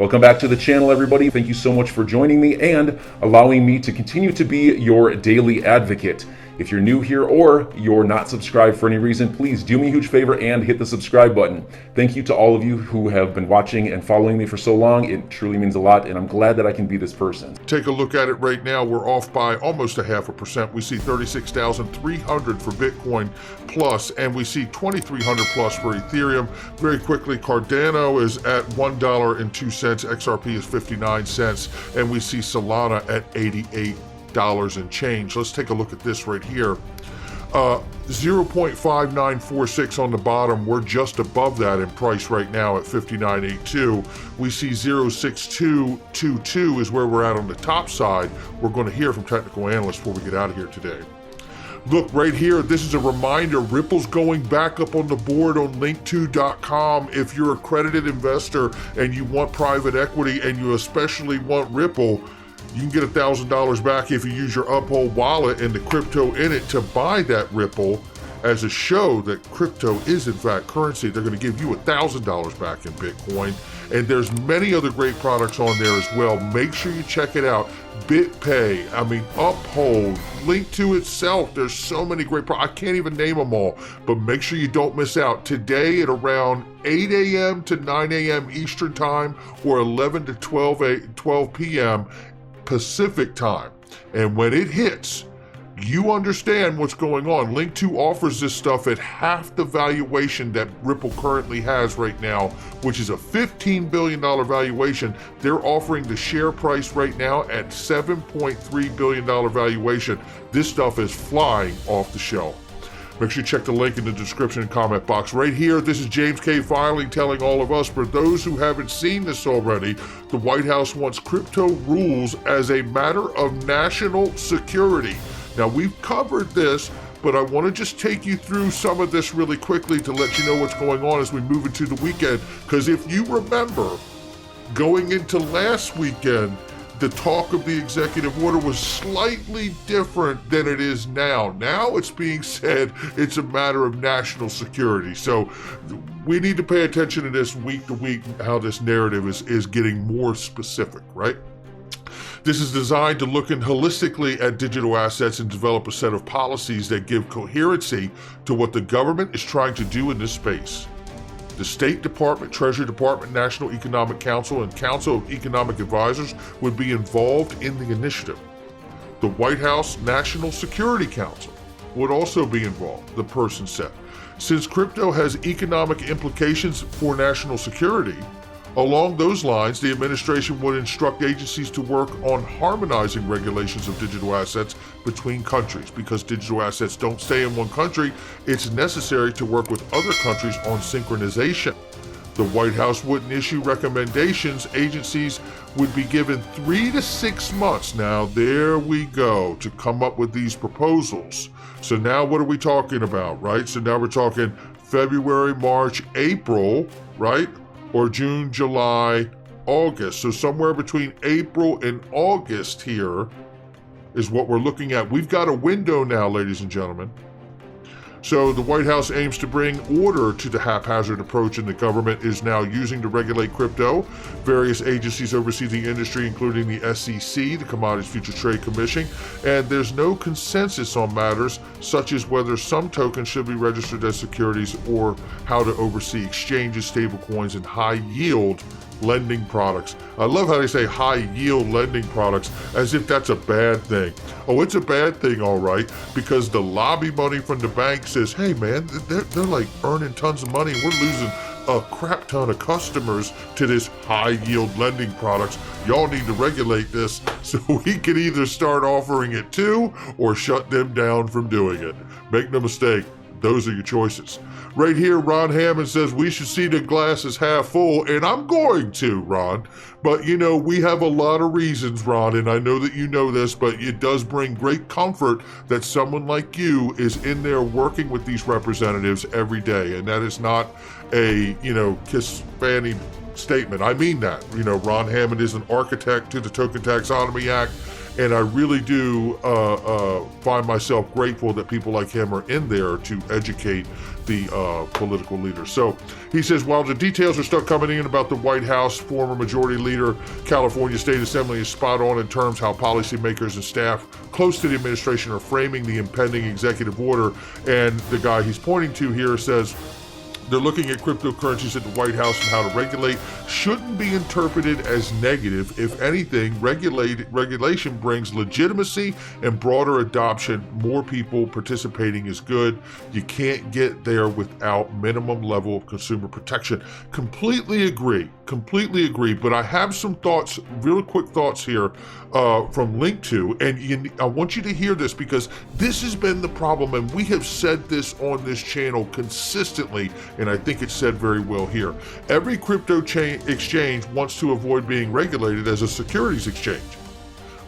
Welcome back to the channel, everybody. Thank you so much for joining me and allowing me to continue to be your daily advocate. If you're new here or you're not subscribed for any reason, please do me a huge favor and hit the subscribe button. Thank you to all of you who have been watching and following me for so long. It truly means a lot, and I'm glad that I can be this person. Take a look at it right now. We're off by almost 0.5%. We see 36,300 for Bitcoin plus, and we see 2,300 plus for Ethereum. Very quickly, Cardano is at $1.02. XRP is 59 cents, and we see Solana at $88 and change. Let's take a look at this right here. 0.5946 on the bottom. We're just above that in price right now at 59.82. We see 0.6222 is where we're at on the top side. We're going to hear from technical analysts before we get out of here today. Look right here, this is a reminder, Ripple's going back up on the board on link2.com. If you're an accredited investor and you want private equity and you especially want Ripple, you can get $1,000 back if you use your Uphold wallet and the crypto in it to buy that Ripple as a show that crypto is in fact currency. They're going to give you $1,000 back in Bitcoin. And there's many other great products on there as well. Make sure you check it out. BitPay, Uphold, Link2 itself. There's so many great products. I can't even name them all, but make sure you don't miss out. Today at around 8 a.m. to 9 a.m. Eastern Time or 11 to 12 p.m. Pacific Time. And when it hits, you understand what's going on. Link2 offers this stuff at half the valuation that Ripple currently has right now, which is a $15 billion valuation. They're offering the share price right now at $7.3 billion valuation. This stuff is flying off the shelf. Make sure you check the link in the description and comment box. Right here, this is James K. Filing telling all of us, for those who haven't seen this already, the White House wants crypto rules as a matter of national security. Now, we've covered this, but I want to just take you through some of this really quickly to let you know what's going on as we move into the weekend. Because if you remember, going into last weekend, the talk of the executive order was slightly different than it is now. Now it's being said it's a matter of national security. So we need to pay attention to this week to week, how this narrative is getting more specific, right? This is designed to look in holistically at digital assets and develop a set of policies that give coherency to what the government is trying to do in this space. The State Department, Treasury Department, National Economic Council, and Council of Economic Advisors would be involved in the initiative. The White House National Security Council would also be involved, the person said. Since crypto has economic implications for national security, along those lines, the administration would instruct agencies to work on harmonizing regulations of digital assets between countries. Because digital assets don't stay in one country, it's necessary to work with other countries on synchronization. The White House wouldn't issue recommendations. Agencies would be given 3 to 6 months. Now, there we go, to come up with these proposals. So now what are we talking about, right? So now we're talking February, March, April, right? Or June, July, August. So somewhere between April and August here is what we're looking at. We've got a window now, ladies and gentlemen. So the White House aims to bring order to the haphazard approach in the government is now using to regulate crypto. Various agencies oversee the industry, including the SEC, the Commodities Futures Trade Commission, and there's no consensus on matters such as whether some tokens should be registered as securities or how to oversee exchanges, stablecoins, and high-yield lending products. I love how they say high-yield lending products as if that's a bad thing. Oh, it's a bad thing, all right, because the lobby money from the bank says, hey man, they're like earning tons of money. We're losing a crap ton of customers to this high-yield lending products. Y'all need to regulate this so we can either start offering it too or shut them down from doing it. Make no mistake, those are your choices. Right here, Ron Hammond says we should see the glass as half full, and I'm going to, Ron. But, you know, we have a lot of reasons, Ron, and I know that you know this, but it does bring great comfort that someone like you is in there working with these representatives every day, and that is not a, kiss Fanny statement. I mean that. Ron Hammond is an architect to the Token Taxonomy Act, And I really do find myself grateful that people like him are in there to educate the political leaders. So he says, while the details are still coming in about the White House, former Majority Leader, California State Assembly is spot on in terms how policymakers and staff close to the administration are framing the impending executive order. And the guy he's pointing to here says, they're looking at cryptocurrencies at the White House and how to regulate shouldn't be interpreted as negative. If anything, regulation brings legitimacy and broader adoption. More people participating is good. You can't get there without minimum level of consumer protection. Completely agree. But I have some thoughts, real quick thoughts here from Link2, and I want you to hear this because this has been the problem, and we have said this on this channel consistently, and I think it's said very well here. Every crypto exchange wants to avoid being regulated as a securities exchange.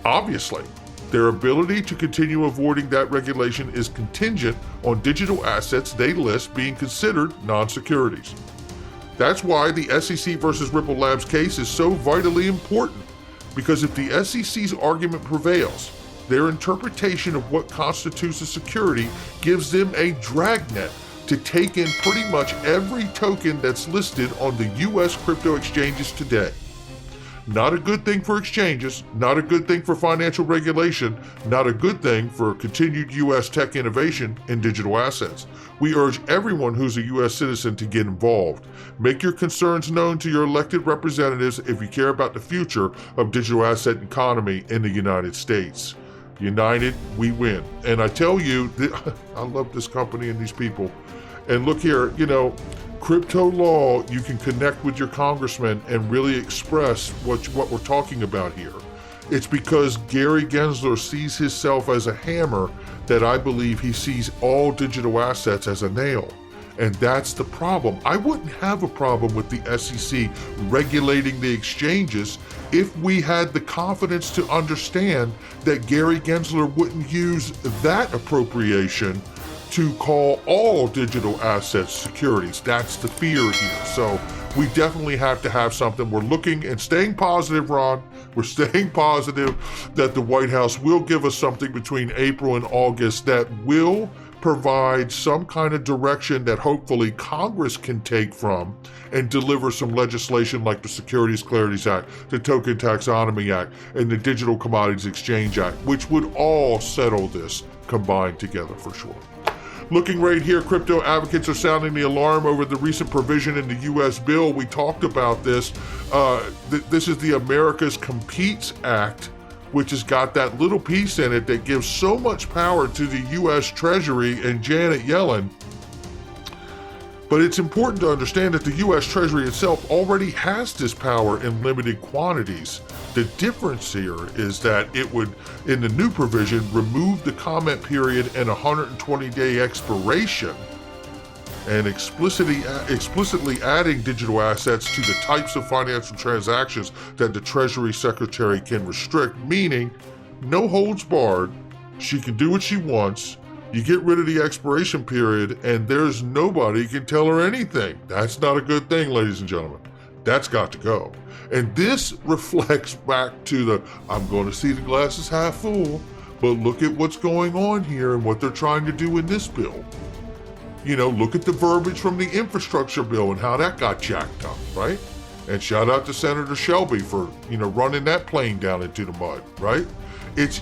Obviously, their ability to continue avoiding that regulation is contingent on digital assets they list being considered non-securities. That's why the SEC versus Ripple Labs case is so vitally important, because if the SEC's argument prevails, their interpretation of what constitutes a security gives them a dragnet to take in pretty much every token that's listed on the US crypto exchanges today. Not a good thing for exchanges, not a good thing for financial regulation, not a good thing for continued US tech innovation in digital assets. We urge everyone who's a US citizen to get involved. Make your concerns known to your elected representatives if you care about the future of digital asset economy in the United States. United, we win. And I tell you, I love this company and these people. And look here, crypto law, you can connect with your congressman and really express what we're talking about here. It's because Gary Gensler sees himself as a hammer that I believe he sees all digital assets as a nail. And that's the problem. I wouldn't have a problem with the SEC regulating the exchanges if we had the confidence to understand that Gary Gensler wouldn't use that appropriation to call all digital assets securities. That's the fear here. So we definitely have to have something. We're looking and staying positive, Ron. We're staying positive that the White House will give us something between April and August that will provide some kind of direction that hopefully Congress can take from and deliver some legislation like the Securities Clarities Act, the Token Taxonomy Act, and the Digital Commodities Exchange Act, which would all settle this combined together for sure. Looking right here, crypto advocates are sounding the alarm over the recent provision in the U.S. bill. We talked about this. This is the America's Competes Act, which has got that little piece in it that gives so much power to the U.S. Treasury and Janet Yellen. But it's important to understand that the U.S. Treasury itself already has this power in limited quantities. The difference here is that it would, in the new provision, remove the comment period and 120-day expiration, and explicitly adding digital assets to the types of financial transactions that the Treasury Secretary can restrict, meaning no holds barred. She can do what she wants. You get rid of the expiration period and there's nobody can tell her anything. That's not a good thing, ladies and gentlemen. That's got to go. And this reflects back to the, I'm going to see the glass is half full, but look at what's going on here and what they're trying to do in this bill. Look at the verbiage from the infrastructure bill and how that got jacked up, right? And shout out to Senator Shelby for, running that plane down into the mud, right? It's,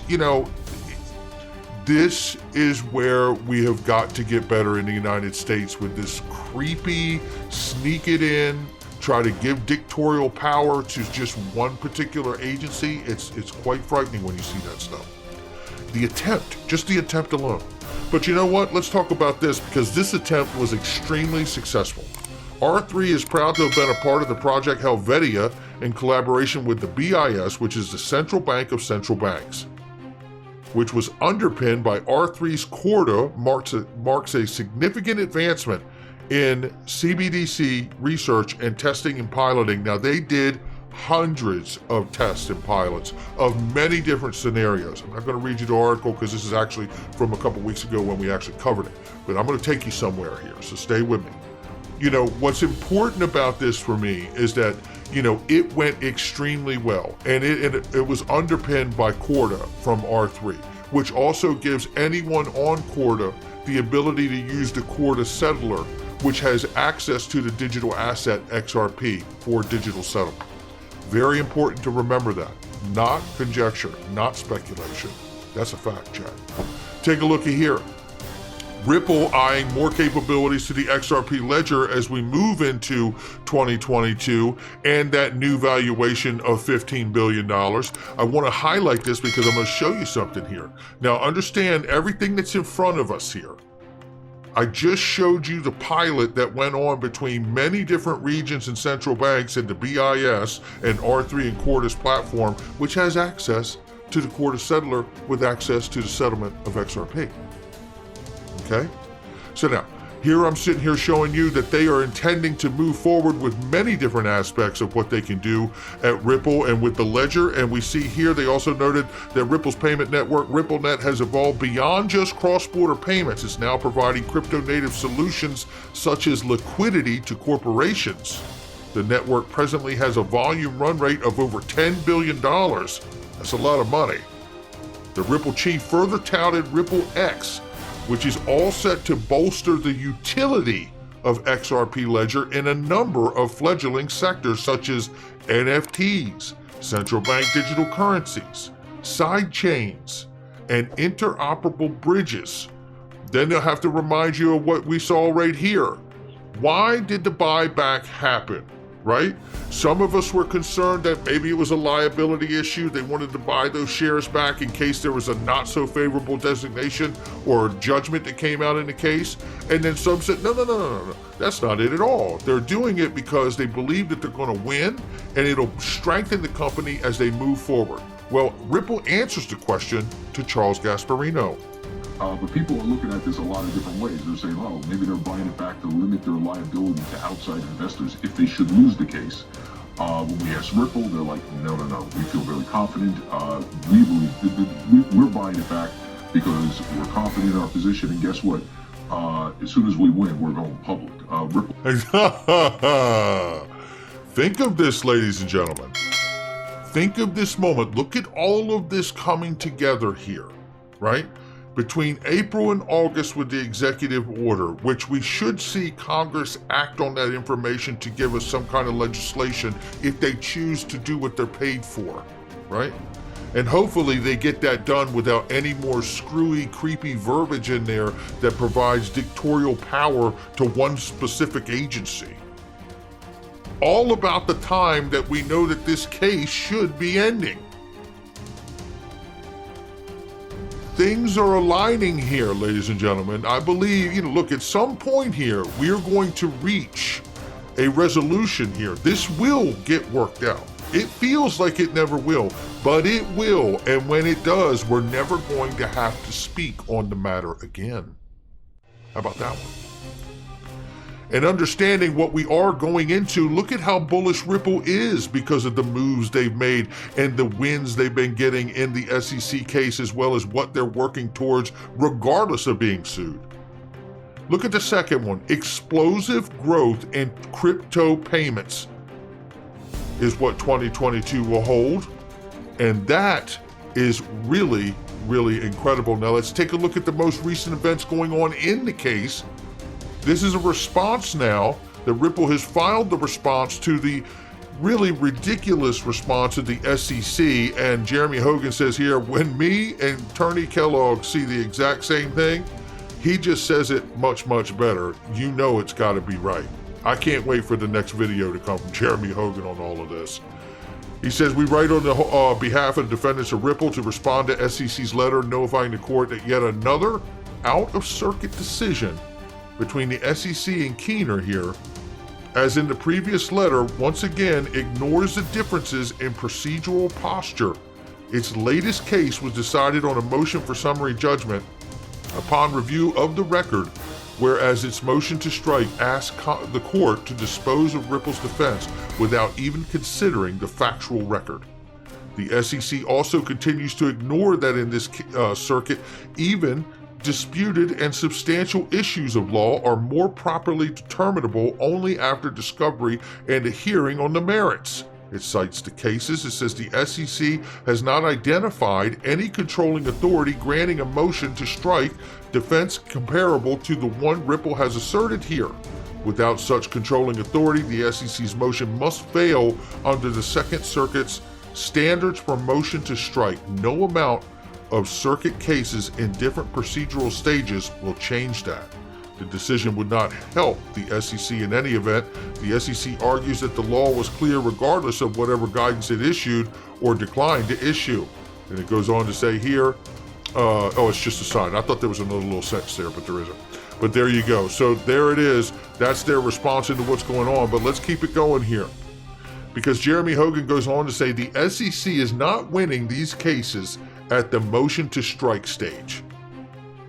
this is where we have got to get better in the United States with this creepy, sneak it in, try to give dictatorial power to just one particular agency. It's quite frightening when you see that stuff. Just the attempt alone. But you know what? Let's talk about this because this attempt was extremely successful. R3 is proud to have been a part of the Project Helvetia in collaboration with the BIS, which is the Central Bank of Central Banks, which was underpinned by R3's Corda, marks a significant advancement in CBDC research and testing and piloting. Now, they did hundreds of tests and pilots of many different scenarios. I'm not going to read you the article because this is actually from a couple weeks ago when we actually covered it, but I'm going to take you somewhere here, so stay with me. What's important about this for me is that it went extremely well, and it was underpinned by Corda from R3, which also gives anyone on Corda the ability to use the Corda settler, which has access to the digital asset XRP for digital settlement. Very important to remember that. Not conjecture, not speculation. That's a fact, Chad. Take a look at here. Ripple eyeing more capabilities to the XRP ledger as we move into 2022 and that new valuation of $15 billion. I want to highlight this because I'm going to show you something here. Now understand everything that's in front of us here. I just showed you the pilot that went on between many different regions and central banks and the BIS and R3 and Corda's platform, which has access to the Corda settler with access to the settlement of XRP. Okay? So now, here I'm sitting here showing you that they are intending to move forward with many different aspects of what they can do at Ripple and with the ledger. And we see here they also noted that Ripple's payment network, RippleNet, has evolved beyond just cross-border payments. It's now providing crypto-native solutions such as liquidity to corporations. The network presently has a volume run rate of over $10 billion. That's a lot of money. The Ripple chief further touted Ripple X, which is all set to bolster the utility of XRP Ledger in a number of fledgling sectors such as NFTs, central bank digital currencies, side chains, and interoperable bridges. Then they'll have to remind you of what we saw right here. Why did the buyback happen, right? Some of us were concerned that maybe it was a liability issue. They wanted to buy those shares back in case there was a not so favorable designation or judgment that came out in the case. And then some said, no, that's not it at all. They're doing it because they believe that they're going to win and it'll strengthen the company as they move forward. Well, Ripple answers the question to Charles Gasparino. But people are looking at this a lot of different ways. They're saying, oh, maybe they're buying it back to limit their liability to outside investors if they should lose the case. When we ask Ripple, they're like, no. We feel very confident. We believe we're buying it back because we're confident in our position. And guess what? As soon as we win, we're going public. Ripple. Think of this, ladies and gentlemen. Think of this moment. Look at all of this coming together here, right? Between April and August with the executive order, which we should see Congress act on that information to give us some kind of legislation if they choose to do what they're paid for, right? And hopefully they get that done without any more screwy, creepy verbiage in there that provides dictatorial power to one specific agency. All about the time that we know that this case should be ending. Things are aligning here, ladies and gentlemen. I believe, look, at some point here, we're going to reach a resolution here. This will get worked out. It feels like it never will, but it will. And when it does, we're never going to have to speak on the matter again. How about that one? And understanding what we are going into, look at how bullish Ripple is because of the moves they've made and the wins they've been getting in the SEC case, as well as what they're working towards regardless of being sued. Look at the second one. Explosive growth in crypto payments is what 2022 will hold. And that is really, really incredible. Now let's take a look at the most recent events going on in the case. This is a response now that Ripple has filed the response to the really ridiculous response of the SEC. And Jeremy Hogan says here, when me and Attorney Kellogg see the exact same thing, he just says it much, much better. You know it's got to be right. I can't wait for the next video to come from Jeremy Hogan on all of this. He says, we write on the behalf of the defendants of Ripple to respond to SEC's letter notifying the court that yet another out-of-circuit decision between the SEC and Keener here, as in the previous letter, once again ignores the differences in procedural posture. Its latest case was decided on a motion for summary judgment upon review of the record, whereas its motion to strike asked the court to dispose of Ripple's defense without even considering the factual record. The SEC also continues to ignore that in this circuit, even disputed and substantial issues of law are more properly determinable only after discovery and a hearing on the merits. It cites the cases. It says the SEC has not identified any controlling authority granting a motion to strike defense comparable to the one Ripple has asserted here. Without such controlling authority, the SEC's motion must fail under the Second Circuit's standards for motion to strike. No amount of circuit cases in different procedural stages will change that. The decision would not help the SEC in any event. The SEC argues that the law was clear regardless of whatever guidance it issued or declined to issue. And it goes on to say here, oh, it's just a sign. I thought there was another little sentence there, but there isn't. But there you go. So there it is. That's their response into what's going on. But let's keep it going here. Because Jeremy Hogan goes on to say the SEC is not winning these cases at the motion to strike stage,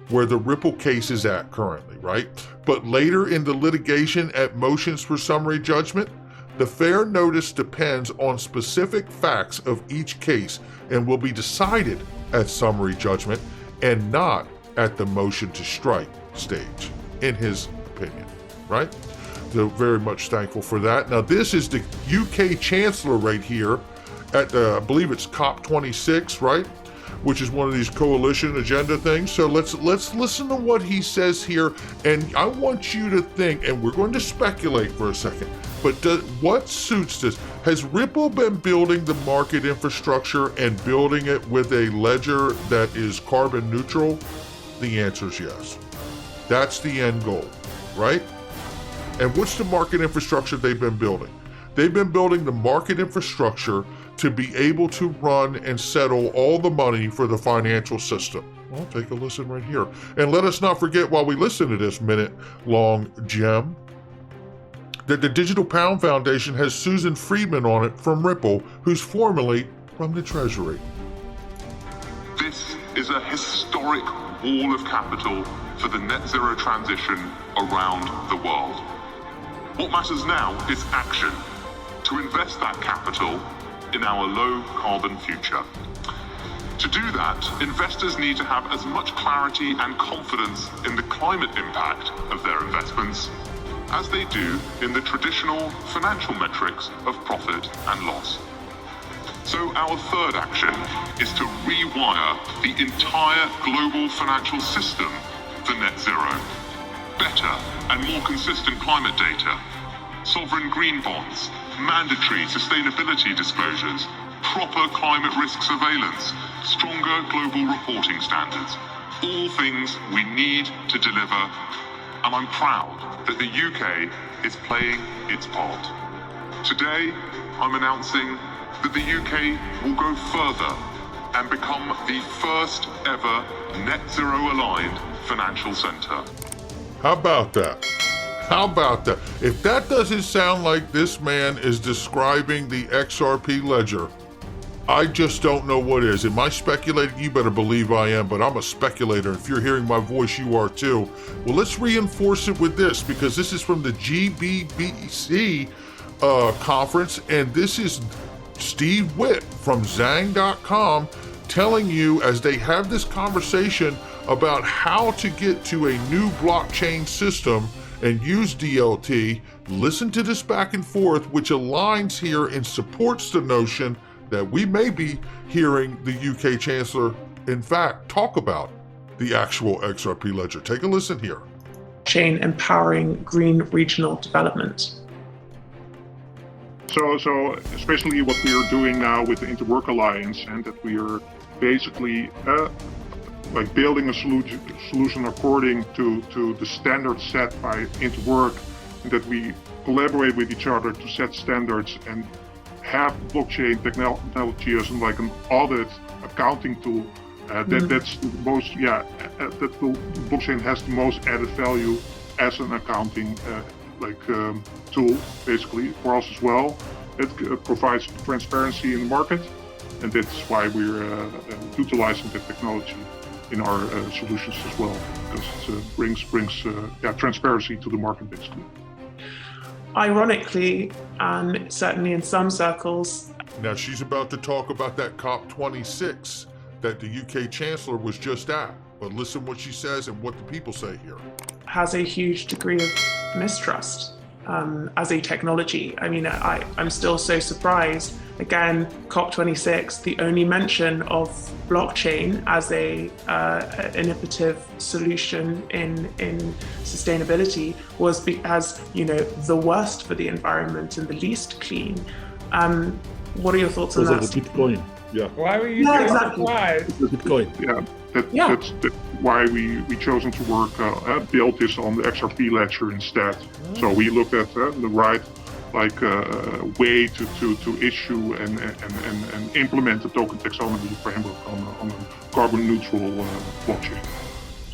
where the Ripple case is at currently, right? But later in the litigation at motions for summary judgment, the fair notice depends on specific facts of each case and will be decided at summary judgment and not at the motion to strike stage, in his opinion, right? So very much thankful for that. Now this is the UK Chancellor right here at, I believe it's COP26, right? Which is one of these coalition agenda things. So let's listen to what he says here, and I want you to think, and we're going to speculate for a second, but what suits this? Has Ripple been building the market infrastructure and building it with a ledger that is carbon neutral? The answer is yes. That's the end goal, right? And what's the market infrastructure they've been building? They've been building the market infrastructure to be able to run and settle all the money for the financial system. Well, take a listen right here. And let us not forget, while we listen to this minute-long gem, that the Digital Pound Foundation has Susan Friedman on it from Ripple, who's formerly from the Treasury. This is a historic wall of capital for the net zero transition around the world. What matters now is action, to invest that capital in our low carbon future. To do that, investors need to have as much clarity and confidence in the climate impact of their investments as they do in the traditional financial metrics of profit and loss. So our third action is to rewire the entire global financial system for net zero. Better and more consistent climate data, sovereign green bonds, mandatory sustainability disclosures, proper climate risk surveillance, stronger global reporting standards. All things we need to deliver, and I'm proud that the UK is playing its part. Today, I'm announcing that the UK will go further and become the first ever net zero aligned financial centre. How about that? How about that? If that doesn't sound like this man is describing the XRP ledger, I just don't know what is. Am I speculating? You better believe I am, but I'm a speculator. If you're hearing my voice, you are too. Well, let's reinforce it with this, because this is from the GBBC conference, and this is Steve Witt from Zang.com telling you, as they have this conversation about how to get to a new blockchain system and use DLT, listen to this back and forth, which aligns here and supports the notion that we may be hearing the UK Chancellor, in fact, talk about the actual XRP ledger. Take a listen here. Chain empowering green regional development. So especially what we are doing now with the Interwork Alliance, and that we are basically like building a solution according to the standards set by Interwork, and that we collaborate with each other to set standards and have blockchain technology as like an audit accounting tool. That's the most, that the blockchain has the most added value as an accounting tool, basically, for us as well. It provides transparency in the market, and that's why we're utilizing that technology in our solutions as well, because it brings transparency to the market, basically. Ironically, and certainly in some circles. Now she's about to talk about that COP26 that the UK Chancellor was just at But listen what she says and what the people say here. Has a huge degree of mistrust as a technology. I mean, I'm still so surprised. Again, COP26, the only mention of blockchain as a innovative solution in sustainability was as, you know, the worst for the environment and the least clean. What are your thoughts on that? Because of the Bitcoin. Yeah. Why were you Yeah, so exactly. surprised? Bitcoin. That's why we chosen to work build this on the XRP ledger instead. So we looked at the right way to issue and implement the token taxonomy framework on a carbon neutral blockchain.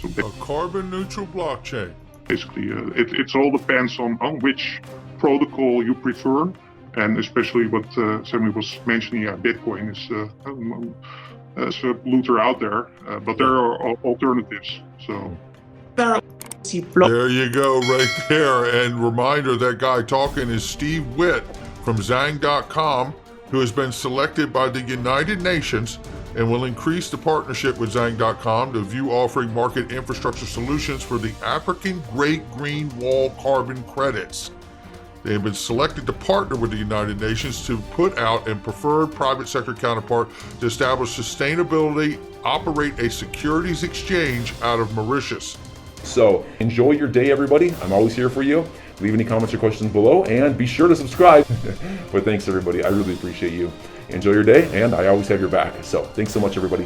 So A carbon neutral blockchain. basically, it all depends on which protocol you prefer, and especially what Sammy was mentioning. Yeah, Bitcoin is a polluter out there, but there are alternatives. So There are block There you go, right there. And reminder, that guy talking is Steve Witt from Zang.com, who has been selected by the United Nations and will increase the partnership with Zang.com to view offering market infrastructure solutions for the African Great Green Wall carbon credits. They have been selected to partner with the United Nations to put out a preferred private sector counterpart to establish sustainability, operate a securities exchange out of Mauritius. So enjoy your day, everybody. I'm always here for you. Leave any comments or questions below, and be sure to subscribe. But thanks, everybody. I really appreciate you. Enjoy your day, and I always have your back. So thanks so much, everybody.